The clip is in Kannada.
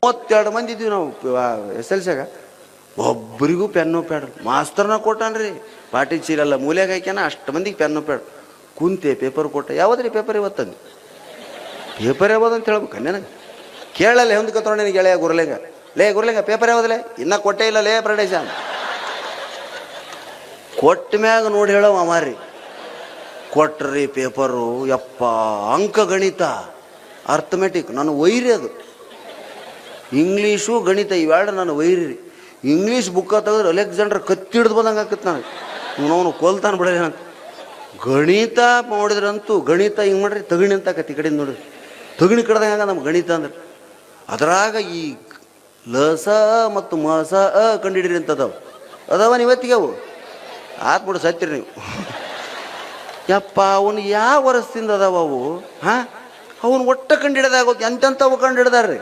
32 ಮಂದಿ ಇದ್ದೀವಿ ನಾವು SLCಯಾಗ. ಒಬ್ಬರಿಗೂ ಪೆನ್ನು ಪ್ಯಾಡ್ ಮಾಸ್ತರ್ನ ಕೊಟ್ಟಾನ್ರಿ. ಪಾಟಿ ಚೀಲಲ್ಲ ಮೂಲೆಗೆ ಹಾಕ್ಯಾನ, ಅಷ್ಟು ಮಂದಿಗೆ ಪೆನ್ನು ಪ್ಯಾಡ್. ಕುಂತೆ ಪೇಪರ್ ಕೊಟ್ಟ. ಯಾವ್ದ್ರಿ ಪೇಪರ್ ಇವತ್ತಂದು? ಪೇಪರ್ ಯಾವ್ದು ಅಂತ ಹೇಳ್ಬೇಕು ನನಗೆ. ಕೇಳಲ್ಲ ಹೊಂದ್ಕೊತಾವ ನನಗೆ ಗೆಳೆಯ ಗುರ್ಲೆಂಗ. ಲೇ ಗುರ್ಲೆಂಗ ಪೇಪರ್ ಯಾವ್ದಲೇ? ಇನ್ನೂ ಕೊಟ್ಟೇ ಇಲ್ಲ ಲೇ ಪ್ರದೇಶ. ಕೊಟ್ಟ ಮ್ಯಾಗ ನೋಡಿ ಹೇಳವ ಅಮಾರಿ. ಕೊಟ್ರಿ ಪೇಪರು. ಯಪ್ಪ, ಅಂಕ ಗಣಿತ ಅರ್ಥಮೆಟಿಕ್ ನಾನು ವೈರಿ. ಅದು ಇಂಗ್ಲೀಷು ಗಣಿತ ಇವೆರಡು ನಾನು ವೈರಿ. ಇಂಗ್ಲೀಷ್ ಬುಕ್ಕ ತೆಗೆದ್ರೆ ಅಲೆಕ್ಸಾಂಡರ್ ಕತ್ತಿ ಹಿಡ್ದು ಬಂದಂಗೆ ಆಕತ್ ನನಗೆ. ಅವನು ಕೊಲ್ತಾನೆ ಬಿಡಲ್ಲ ಅಂತ. ಗಣಿತ ನೋಡಿದ್ರಂತೂ ಗಣಿತ ಹಿಂಗೆ ಮಾಡ್ರಿ ತಗಣಿ ಅಂತ ಆಕತಿ. ಈ ಕಡೆಯಿಂದ ನೋಡ್ರಿ ತಗಣಿ ಕಡ್ದಂಗ ನಮ್ಮ ಗಣಿತ ಅಂದ್ರೆ. ಅದ್ರಾಗ ಈ ಲಸ ಮತ್ತು ಮಸ ಕಂಡಿಡ್ರಿ ಅಂತದವು ಅದಾವ ಇವತ್ತಿಗೆ. ಅವು ಆತ್ಬಿಡು ಸತ್ತಿರಿ ನೀವು. ಯಪ್ಪ, ಅವನು ಯಾವ ವರ್ಷದಿಂದ ಅದಾವ ಅವು? ಅವನು ಒಟ್ಟ ಕಂಡು ಹಿಡ್ದಾಗೋಕೆ ಎಂತೆಂಥವು ಕಂಡು ಹಿಡ್ದಾರ್ರಿ.